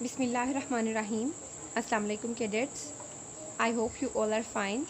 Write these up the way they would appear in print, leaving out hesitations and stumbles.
Bismillahirrahmanirrahim. Assalamu alaikum cadets. I hope you all are fine.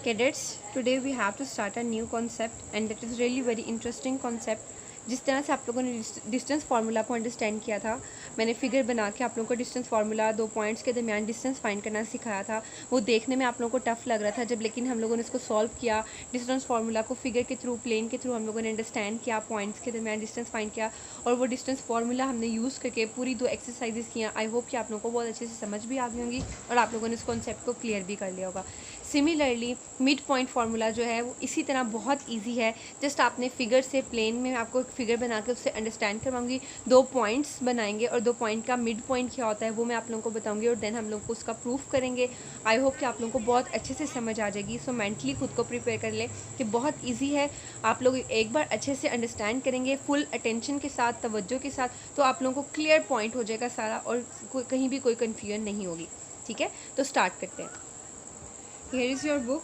Cadets, today we have to start a new concept and that is really very interesting concept. जिस तरह से आप लोगों ने distance formula को understand किया था, मैंने फिगर बना के आप लोगों को डिस्टेंस फार्मूला दो पॉइंट्स के दरमियान डिस्टेंस फाइंड करना सिखाया था। वो देखने में आप लोगों को टफ लग रहा था जब, लेकिन हम लोगों ने इसको सॉल्व किया, डिस्टेंस फार्मूला को फिगर के थ्रू, प्लेन के थ्रू हम लोगों ने अंडरस्टैंड किया, पॉइंट्स के दरमियान डिस्टेंस फाइंड किया और वो डिस्टेंस फार्मूला हमने यूज़ करके पूरी दो एक्सरसाइजेस किया। आई होप कि आप लोगों को बहुत अच्छे से समझ भी आ गई होंगी और आप लोगों ने इस कॉन्सेप्ट को क्लियर भी कर लिया होगा। सिमिलरली मिड पॉइंट फार्मूला जो है वो इसी तरह बहुत ईजी है। जस्ट आपने फिगर से, प्लेन में आपको एक फिगर बना के उससे अंडरस्टैंड करवाऊंगी, दो पॉइंट्स बनाएंगे और दो पॉइंट का मिड पॉइंट क्या होता है वो मैं आप लोगों को बताऊंगी और देन हम लोग को उसका प्रूफ करेंगे। आई होप कि आप लोगों को बहुत अच्छे से समझ आ जाएगी। सो मेंटली खुद को प्रिपेयर कर ले कि बहुत ईजी है। आप लोग एक बार अच्छे से अंडरस्टैंड करेंगे फुल अटेंशन के साथ, तवज्जो के साथ, तो आप लोगों को क्लियर पॉइंट हो जाएगा सारा और कहीं भी कोई कन्फ्यूजन नहीं होगी। ठीक है, तो स्टार्ट करते हैं। Here is your book,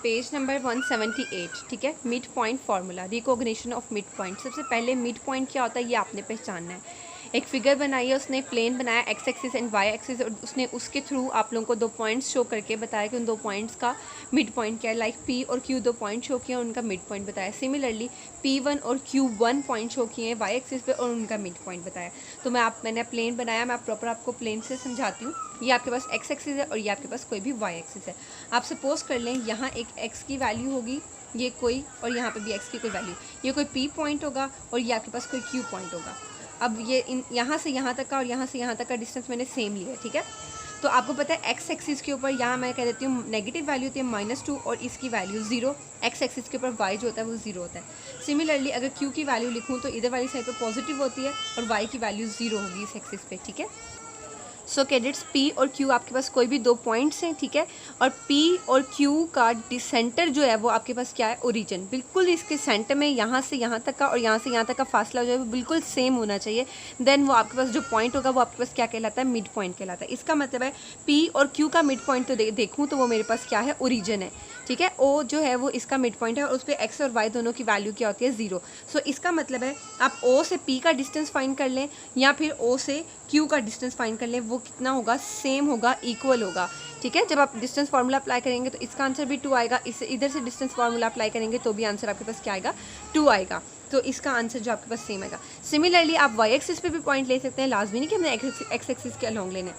page number 178। ठीक है, mid point formula, recognition of mid point. सबसे पहले मिड पॉइंट क्या होता है ये आपने पहचानना है। एक फिगर बनाई है, उसने प्लेन बनाया X axis and Y axis और उसने उसके थ्रू आप लोगों को दो पॉइंट्स शो करके बताया कि उन दो पॉइंट्स का मिड पॉइंट क्या है। लाइक पी और क्यू दो पॉइंट शो किए और उनका मिड पॉइंट बताया। सिमिलरली P1 और Q1 पॉइंट शो किए हैं वाई एक्सिस पे और उनका मिड पॉइंट बताया। तो मैंने प्लेन बनाया, मैं प्रॉपर आपको प्लेन से समझाती हूँ। ये आपके पास एक्स एक्सिस है और ये आपके पास कोई भी वाई एक्सिस है। आप सपोज कर लें यहाँ एक एक्स की वैल्यू होगी, ये कोई, और यहाँ पे भी एक्स की कोई वैल्यू, ये कोई पी पॉइंट होगा और ये आपके पास कोई क्यू पॉइंट होगा। अब ये यहाँ से यहाँ तक का और यहाँ से यहाँ तक का डिस्टेंस मैंने सेम लिया है। ठीक है, तो आपको पता है एक्स एक्सिस के ऊपर यहाँ मैं कह देती हूँ नेगेटिव वैल्यू होती है -2 और इसकी वैल्यू 0। एक्स एक्सिस के ऊपर वाई जो होता है वो 0 होता है। सिमिलरली अगर क्यू की वैल्यू लिखूँ तो इधर वाली साइड पे पॉजिटिव होती है और वाई की वैल्यू 0 होगी इस एक्सिस पे। ठीक है, सो कैडेट्स, पी और क्यू आपके पास कोई भी दो पॉइंट्स हैं। ठीक है, और पी और क्यू का सेंटर जो है वो आपके पास क्या है, ओरिजिन। बिल्कुल इसके सेंटर में यहाँ से यहाँ तक का और यहाँ से यहाँ तक का फासला जो है वो बिल्कुल सेम होना चाहिए। देन वो आपके पास जो पॉइंट होगा वो आपके पास क्या कहलाता है, मिड पॉइंट कहलाता है। इसका मतलब है पी और क्यू का मिड पॉइंट तो देखूँ तो वो मेरे पास क्या है, ओरिजिन है। ठीक है, ओ जो है वो इसका मिड पॉइंट है और उस पर एक्स और वाई दोनों की वैल्यू क्या होती है, 0। सो इसका मतलब है आप ओ से पी का डिस्टेंस फाइंड कर लें या फिर ओ से क्यू का डिस्टेंस फाइंड कर लें, वो कितना होगा, सेम होगा, इक्वल होगा। ठीक है, जब आप डिस्टेंस फार्मूला अप्लाई करेंगे तो इसका आंसर भी 2 आएगा, इससे इधर से डिस्टेंस फार्मूला अप्लाई करेंगे तो भी आंसर आपके पास क्या आएगा, 2 आएगा। तो इसका आंसर जो आपके पास सेम आएगा। सिमिलरली आप वाई एक्सिस पे भी पॉइंट ले सकते हैं, लाजमी नहीं कि हमने एक्स एक्सिस के अलॉन्ग लेने।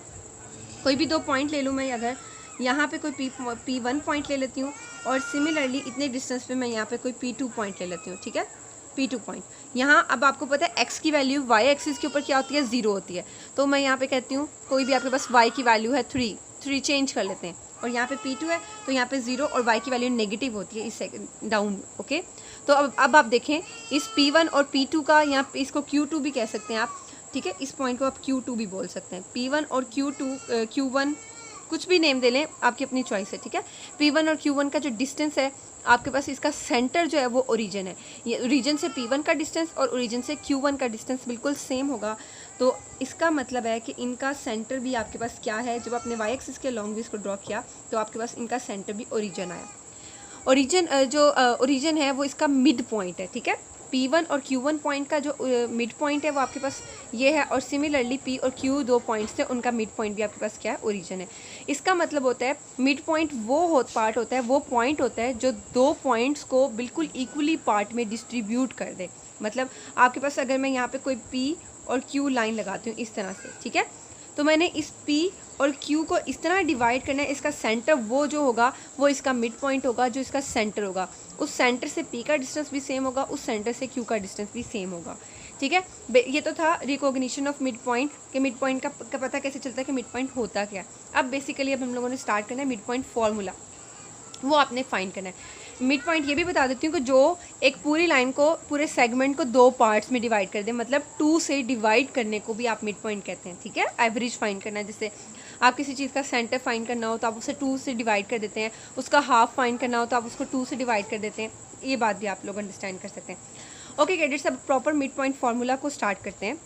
कोई भी दो पॉइंट ले लूँ मैं, अगर यहाँ पे कोई P1 पॉइंट ले लेती हूँ और सिमिलरली इतने डिस्टेंस पे मैं यहाँ पे कोई P2 पॉइंट ले लेती हूँ। ठीक है, P2 पॉइंट यहाँ, अब आपको पता है x की वैल्यू y एक्सिस के ऊपर क्या होती है, 0 होती है। तो मैं यहाँ पे कहती हूँ कोई भी आपके पास y की वैल्यू है 3 चेंज कर लेते हैं और यहाँ पे P2 है तो यहाँ पे 0 और y की वैल्यू नेगेटिव होती है इस डाउन। ओके, तो अब आप देखें इस P1 और P2 का, यहाँ पे इसको Q2 भी कह सकते हैं आप। ठीक है, इस पॉइंट को आप Q2 भी बोल सकते हैं। P1 और Q1 कुछ भी नेम दे लें, आपकी अपनी चॉइस है। ठीक है, P1 और Q1 का जो डिस्टेंस है आपके पास, इसका सेंटर जो है वो ओरिजिन है। ये ओरिजिन से P1 का डिस्टेंस और ओरिजिन से Q1 का डिस्टेंस बिल्कुल सेम होगा। तो इसका मतलब है कि इनका सेंटर भी आपके पास क्या है, जब आपने वाई एक्सिस के लॉन्ग भी इसको ड्रॉ किया तो आपके पास इनका सेंटर भी ओरिजिन आया। ओरिजिन जो ओरिजिन है वो इसका मिड पॉइंट है। ठीक है, P1 और Q1 पॉइंट का जो मिड पॉइंट है वो आपके पास ये है और सिमिलरली P और Q दो पॉइंट्स थे, उनका मिड पॉइंट भी आपके पास क्या है, ओरिजिन है। इसका मतलब होता है मिड पॉइंट वो पार्ट होता है, वो पॉइंट होता है जो दो पॉइंट्स को बिल्कुल इक्वली पार्ट में डिस्ट्रीब्यूट कर दे। मतलब आपके पास अगर मैं यहाँ पे कोई P और Q लाइन लगाती हूँ इस तरह से, ठीक है, तो मैंने इस P और Q को इस तरह डिवाइड करना है, इसका सेंटर वो जो होगा वो इसका मिड पॉइंट होगा, जो इसका सेंटर होगा उस सेंटर से P का डिस्टेंस भी सेम होगा, उस सेंटर से Q का डिस्टेंस भी सेम होगा। ठीक है, ये तो था रिकॉग्निशन ऑफ मिड पॉइंट कि मिड पॉइंट का पता कैसे चलता है कि मिड पॉइंट होता क्या है। अब बेसिकली अब हम लोगों ने स्टार्ट करना है मिड पॉइंट फार्मूला, वो आपने फाइंड करना है। मिड पॉइंट ये भी बता देती हूँ कि जो एक पूरी लाइन को, पूरे सेगमेंट को दो पार्ट्स में डिवाइड कर दे, मतलब 2 से डिवाइड करने को भी आप मिड पॉइंट कहते हैं। ठीक है, एवरेज फाइंड करना है, जैसे आप किसी चीज़ का सेंटर फाइंड करना हो तो आप उसे 2 से डिवाइड कर देते हैं, उसका हाफ फाइंड करना हो तो आप उसको 2 से डिवाइड कर देते हैं। ये बात भी आप लोग अंडरस्टैंड कर सकते हैं। ओके कैडेट्स, अब प्रॉपर मिड पॉइंट फार्मूला को स्टार्ट करते हैं।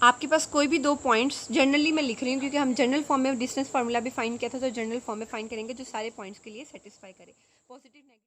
आपके पास कोई भी दो पॉइंट्स, जनरली मैं लिख रही हूँ क्योंकि हम जनरल फॉर्म में डिस्टेंस फार्मूला भी फाइंड किया था, तो जनरल फॉर्म में फाइंड करेंगे जो सारे पॉइंट्स के लिए सेटिस्फाई करे, पॉजिटिव नेगेटिव।